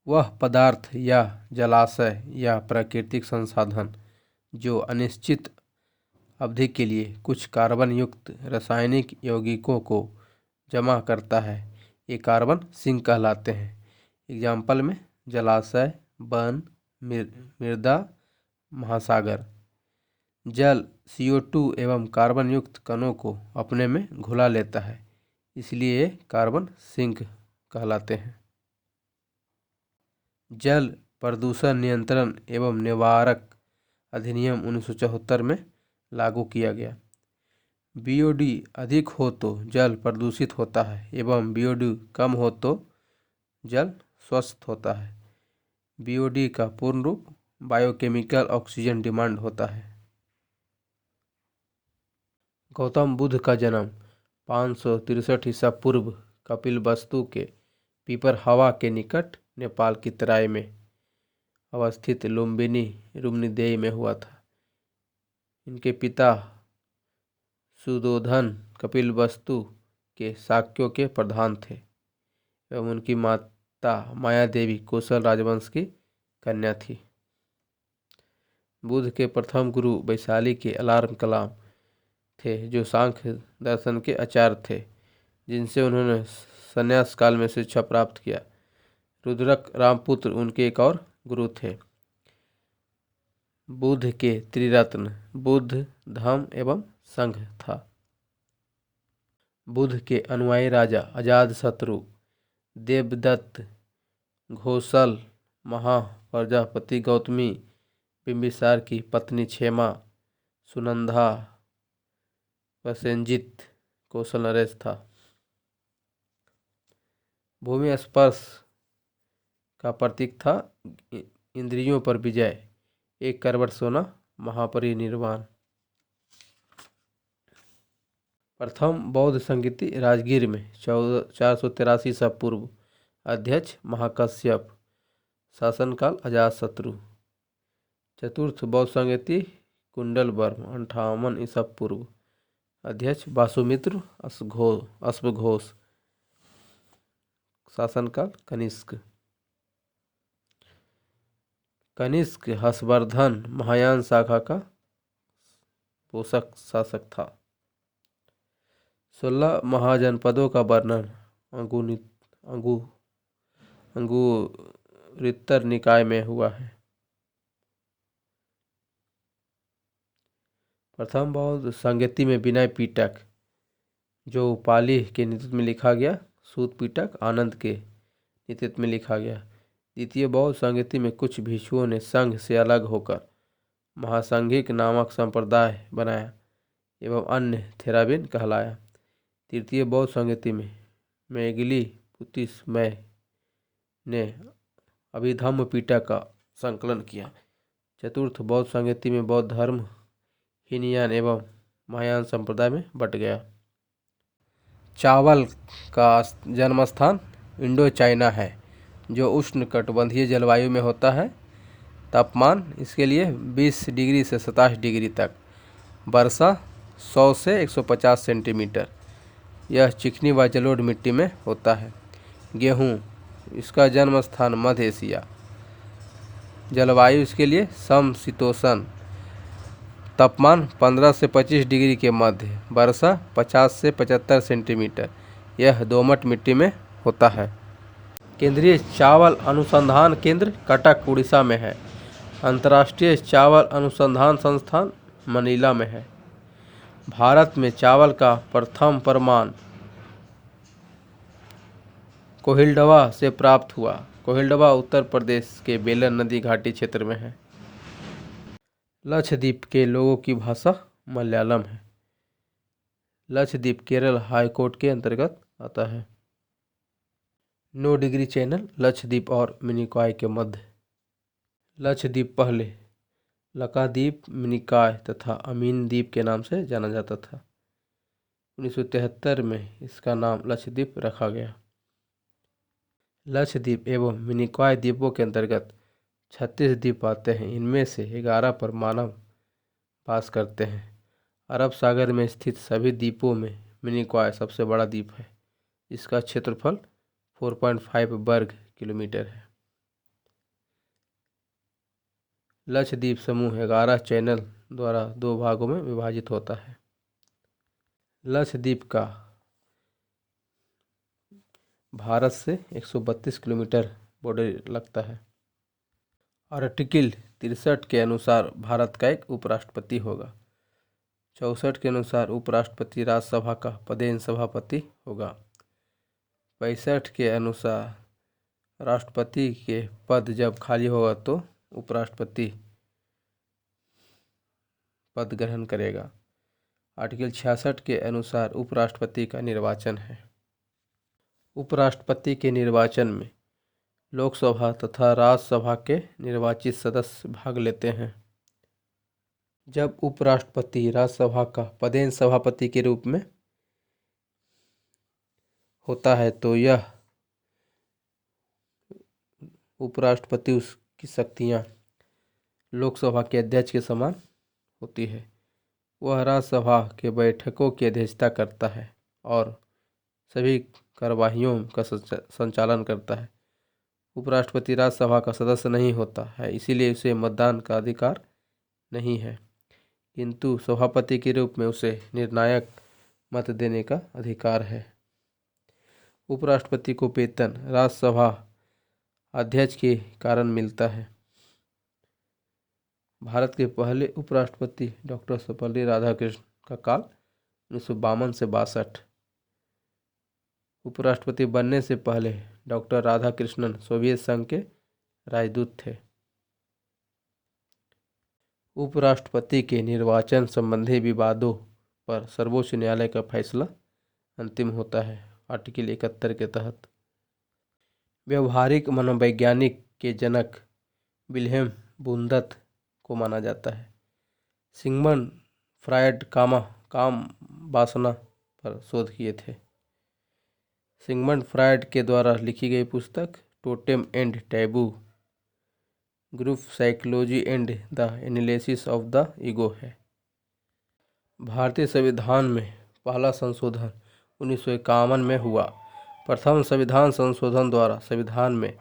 वह पदार्थ या जलाशय या प्राकृतिक संसाधन जो अनिश्चित अवधि के लिए कुछ कार्बन युक्त रासायनिक यौगिकों को जमा करता है, ये कार्बन सिंक कहलाते हैं। एग्जाम्पल में जलाशय, वन, मृदा, महासागर। जल CO2 एवं कार्बन युक्त कणों को अपने में घुला लेता है, इसलिए ये कार्बन सिंक कहलाते हैं। जल प्रदूषण नियंत्रण एवं निवारक अधिनियम 1974 में लागू किया गया। BOD अधिक हो तो जल प्रदूषित होता है एवं BOD कम हो तो जल स्वस्थ होता है। BOD का पूर्ण रूप बायोकेमिकल ऑक्सीजन डिमांड होता है। गौतम बुद्ध का जन्म 563 ईसा पूर्व कपिलवस्तु के पीपरहवा के निकट नेपाल की तराई में अवस्थित लुम्बिनी रुम्निदेई में हुआ था। इनके पिता सुदोधन कपिलवस्तु के शाक्यों के प्रधान थे एवं उनकी माता माया देवी कौशल राजवंश की कन्या थी। बुद्ध के प्रथम गुरु वैशाली के अलार्म कलाम थे, जो सांख्य दर्शन के आचार्य थे, जिनसे उन्होंने संन्यास काल में शिक्षा प्राप्त किया। रुद्रक रामपुत्र उनके एक और गुरु थे। बुद्ध के त्रिरत्न बुद्ध, धम्म एवं संघ था। बुद्ध के अनुयायी राजा अजातशत्रु, देवदत्त, घोषल, महाप्रजापति गौतमी, बिंबिसार की पत्नी क्षेमा, सुनंदा, प्रसेनजित, कौशल नरेश था। भूमि स्पर्श का प्रतीक था इंद्रियों पर विजय, 1 करवट सोना, महापरिनिर्वाण। प्रथम बौद्ध संगीति राजगीर में 483 ईसा पूर्व, अध्यक्ष महाकश्यप, शासनकाल अजातशत्रु। चतुर्थ बौद्ध संगीति कुंडलवर्म 58 ईसा पूर्व, अध्यक्ष वासुमित्र अश्वघोष, शासनकाल कनिष्क। कनिष्क हर्षवर्धन महायान शाखा का पोषक शासक था। 16 महाजनपदों का वर्णन अंगुरितर निकाय में हुआ है। प्रथम बौद्ध संगीति में विनय पिटक, जो पाली के नेतृत्व में लिखा गया, सूत पिटक आनंद के नेतृत्व में लिखा गया। द्वितीय बौद्ध संगीति में कुछ भिक्षुओं ने संघ से अलग होकर महासंघिक नामक संप्रदाय बनाया एवं अन्य थेराविन कहलाया। तृतीय बौद्ध संगीति में मैगिली पुतिसमय ने अभिधम्म पिटक का संकलन किया। चतुर्थ बौद्ध संगीति में बौद्ध धर्म हीनयान एवं महायान संप्रदाय में बट गया। चावल का जन्म स्थान इंडो चाइना है, जो उष्णकटिबंधीय जलवायु में होता है। तापमान इसके लिए 20 डिग्री से 27 डिग्री तक। वर्षा 100 से 150 सेंटीमीटर। यह चिकनी व जलोढ़ मिट्टी में होता है। गेहूँ, इसका जन्म स्थान मध्य एशिया। जलवायु इसके लिए समशीतोष्ण। तापमान 15 से 25 डिग्री के मध्य। वर्षा 50 से 75 सेंटीमीटर। यह दोमट मिट्टी में होता है। केंद्रीय चावल अनुसंधान केंद्र कटक उड़ीसा में है। अंतर्राष्ट्रीय चावल अनुसंधान संस्थान मनीला में है। भारत में चावल का प्रथम प्रमाण कोहिलडवा से प्राप्त हुआ। कोहिलडवा उत्तर प्रदेश के बेलन नदी घाटी क्षेत्र में है। लक्षद्वीप के लोगों की भाषा मलयालम है। लक्षद्वीप केरल हाई कोर्ट के अंतर्गत आता है। 9 डिग्री चैनल लक्षद्वीप और मिनिकॉय के मध्य। लक्षद्वीप पहले लकाद्वीप, मिनिकॉय तथा अमीन द्वीप के नाम से जाना जाता था। 1973 में इसका नाम लक्षद्वीप रखा गया। लक्षद्वीप एवं मिनिकॉय द्वीपों के अंतर्गत 36 द्वीप आते हैं। इनमें से 11 पर मानव वास करते हैं। अरब सागर में स्थित सभी द्वीपों में मिनिकॉय सबसे बड़ा द्वीप है। इसका क्षेत्रफल 4.5 वर्ग किलोमीटर है। लक्षद्वीप समूह 11 चैनल द्वारा 2 भागों में विभाजित होता है। लक्षद्वीप का भारत से 132 किलोमीटर बॉर्डर लगता है। आर्टिकल 63 के अनुसार भारत का एक उपराष्ट्रपति होगा। 64 के अनुसार उपराष्ट्रपति राज्यसभा का पदेन सभापति होगा। 65 के अनुसार राष्ट्रपति के पद जब खाली होगा तो उपराष्ट्रपति पद ग्रहण करेगा। आर्टिकल 66 के अनुसार उपराष्ट्रपति का निर्वाचन है। उपराष्ट्रपति के निर्वाचन में लोकसभा तथा राज्यसभा के निर्वाचित सदस्य भाग लेते हैं। जब उपराष्ट्रपति राज्यसभा का पदेन सभापति के रूप में होता है तो यह उपराष्ट्रपति उसकी शक्तियाँ लोकसभा के अध्यक्ष के समान होती है। वह राज्यसभा के बैठकों की अध्यक्षता करता है और सभी कार्यवाहियों का संचालन करता है। उपराष्ट्रपति राज्यसभा का सदस्य नहीं होता है, इसीलिए उसे मतदान का अधिकार नहीं है, किंतु सभापति के रूप में उसे निर्णायक मत देने का अधिकार है। उपराष्ट्रपति को वेतन राज्यसभा अध्यक्ष के कारण मिलता है। भारत के पहले उपराष्ट्रपति डॉक्टर सर्वपल्ली राधाकृष्णन का काल 1952 से 62। उपराष्ट्रपति बनने से पहले डॉक्टर राधाकृष्णन सोवियत संघ के राजदूत थे। उपराष्ट्रपति के निर्वाचन संबंधी विवादों पर सर्वोच्च न्यायालय का फैसला अंतिम होता है। आर्टिकल 71 के तहत व्यवहारिक मनोवैज्ञानिक के जनक विल्हेम वुंदत को माना जाता है। सिगमंड फ्रायड काम वासना पर शोध किए थे। सिगमंड फ्रायड के द्वारा लिखी गई पुस्तक totem and taboo, group psychology and the analysis of the ego है। भारतीय संविधान में पहला संशोधन 1951 में हुआ। प्रथम संविधान संशोधन द्वारा संविधान में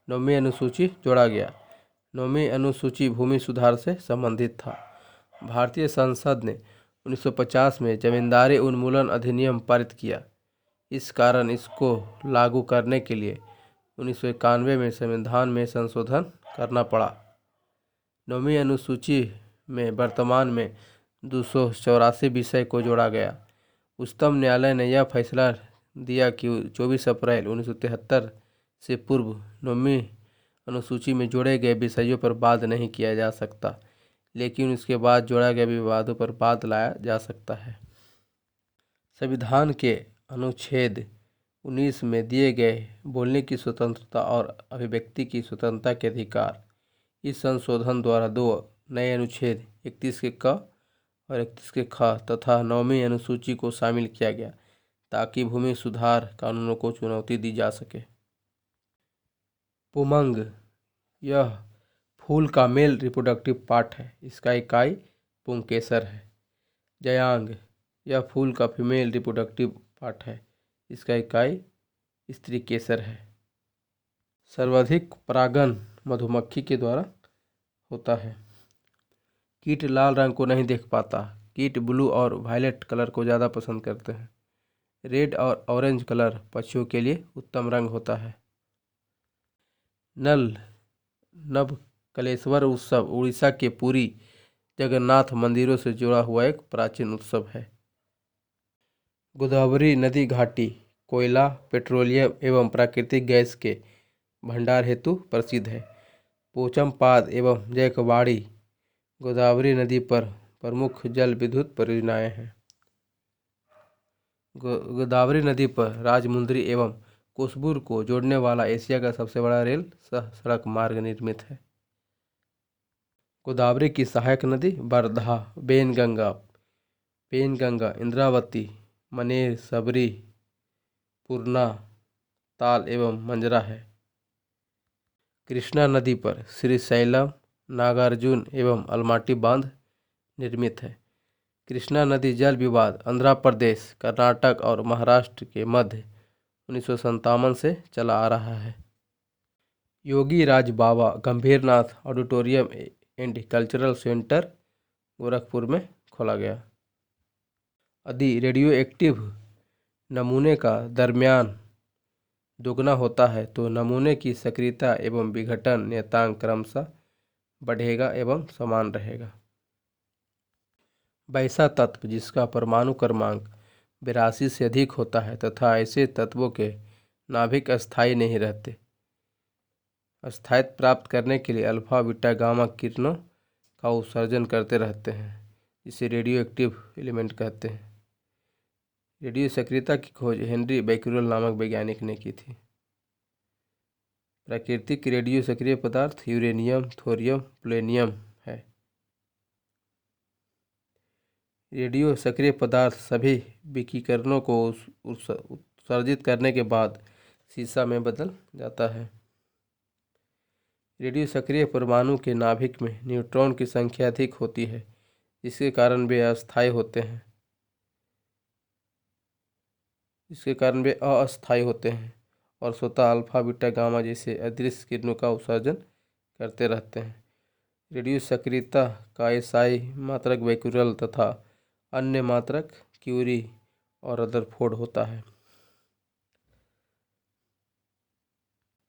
9वीं अनुसूची जोड़ा गया। 9वीं अनुसूची भूमि सुधार से संबंधित था। भारतीय संसद ने 1950 में जमींदारी उन्मूलन अधिनियम पारित किया। इस कारण इसको लागू करने के लिए 1991 में संविधान में संशोधन करना पड़ा। 9वीं अनुसूची में वर्तमान में 284 विषय को जोड़ा गया। उच्चतम न्यायालय ने यह फैसला दिया कि 24 अप्रैल 1973 से पूर्व 9वीं अनुसूची में जोड़े गए विषयों पर वाद नहीं किया जा सकता, लेकिन उसके बाद जोड़ा गया विवादों पर वाद लाया जा सकता है। संविधान के अनुच्छेद 19 में दिए गए बोलने की स्वतंत्रता और अभिव्यक्ति की स्वतंत्रता के अधिकार इस संशोधन द्वारा 2 नए अनुच्छेद 31 के क और 31 के ख तथा 9वीं अनुसूची को शामिल किया गया ताकि भूमि सुधार कानूनों को चुनौती दी जा सके। पुमंग यह फूल का मेल रिप्रोडक्टिव पार्ट है, इसका इकाई पुंकेसर है। जयांग यह फूल का फीमेल रिप्रोडक्टिव पार्ट है, इसका इकाई स्त्री केसर है। सर्वाधिक परागण मधुमक्खी के द्वारा होता है। कीट लाल रंग को नहीं देख पाता। कीट ब्लू और वायलेट कलर को ज़्यादा पसंद करते हैं। रेड और ऑरेंज कलर पक्षियों के लिए उत्तम रंग होता है। नवकलेश्वर उत्सव उड़ीसा के पुरी जगन्नाथ मंदिरों से जुड़ा हुआ एक प्राचीन उत्सव है। गोदावरी नदी घाटी कोयला, पेट्रोलियम एवं प्राकृतिक गैस के भंडार हेतु प्रसिद्ध है। पोचमपाद एवं जयकवाड़ी गोदावरी नदी पर प्रमुख जल विद्युत परियोजनाएं हैं। गोदावरी नदी पर राजमुंद्री एवं कोसबूर को जोड़ने वाला एशिया का सबसे बड़ा रेल सड़क मार्ग निर्मित है। गोदावरी की सहायक नदी वर्धा, पेनगंगा, इंद्रावती, मनेर, सबरी, पूर्णा, ताल एवं मंजरा है। कृष्णा नदी पर श्रीशैलम, नागार्जुन एवं अलमाटी बांध निर्मित है। कृष्णा नदी जल विवाद आंध्र प्रदेश, कर्नाटक और महाराष्ट्र के मध्य 1957 से चला आ रहा है। Yogi Raj Baba Gambhirnath auditorium and cultural centre Gorakhpur में खोला गया। यदि रेडियो एक्टिव नमूने का दरमियान दोगुना होता है तो नमूने की सक्रियता एवं विघटन नियतांक क्रमशः बढ़ेगा एवं समान रहेगा। वैसा तत्व जिसका परमाणु क्रमांक 82 से अधिक होता है तथा ऐसे तत्वों के नाभिक अस्थायी नहीं रहते, स्थायित्व प्राप्त करने के लिए अल्फा बीटा गामा किरणों का उत्सर्जन करते रहते हैं, जिसे रेडियो एक्टिव एलिमेंट कहते हैं। रेडियो सक्रियता की खोज हेनरी बैक्यूरेल नामक वैज्ञानिक ने की थी। प्राकृतिक रेडियो सक्रिय पदार्थ यूरेनियम, थोरियम, प्लूटोनियम है। रेडियो सक्रिय पदार्थ सभी विकिरणों को उत्सर्जित करने के बाद सीसा में बदल जाता है। रेडियो सक्रिय परमाणु के नाभिक में न्यूट्रॉन की संख्या अधिक होती है, जिसके कारण वे अस्थायी होते हैं और स्वतः अल्फा बीटा गामा जैसे अदृश्य किरणों का उत्सर्जन करते रहते हैं। रेडियो सक्रियता का एसआई मात्रक बैक्यूरेल तथा अन्य मात्रक क्यूरी और रदरफोर्ड होता है।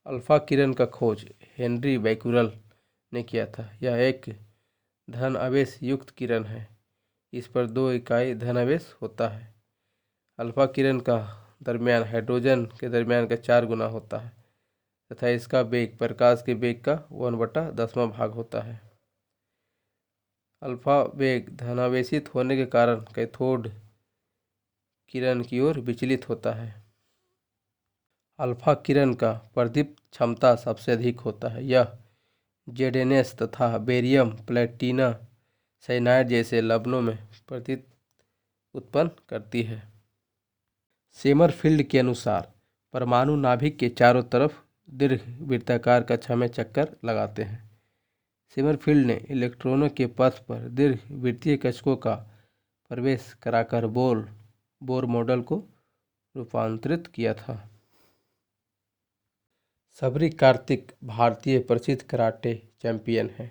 अल्फा किरण का खोज हेनरी बैक्यूरेल ने किया था। यह एक धन आवेश युक्त किरण है। इस पर 2 इकाई धन आवेश होता है। अल्फा किरण का दरम्यान हाइड्रोजन के दरम्यान का 4 गुना होता है तथा इसका वेग प्रकाश के वेग का 1/10वां भाग होता है। अल्फा वेग धनावेशित होने के कारण कैथोड किरण की ओर विचलित होता है। अल्फा किरण का प्रदीप्त क्षमता सबसे अधिक होता है। यह जेडेनेस तथा बेरियम प्लेटिना साइनाइड जैसे लवणों में प्रदीप्त उत्पन्न करती है। सेमरफील्ड के अनुसार परमाणु नाभिक के चारों तरफ दीर्घवृत्ताकार कक्षा में चक्कर लगाते हैं। सेमरफील्ड ने इलेक्ट्रॉनों के पथ पर दीर्घवृत्तीय कक्षकों का प्रवेश कराकर बोर मॉडल को रूपांतरित किया था। सबरी कार्तिक भारतीय प्रसिद्ध कराटे चैंपियन हैं।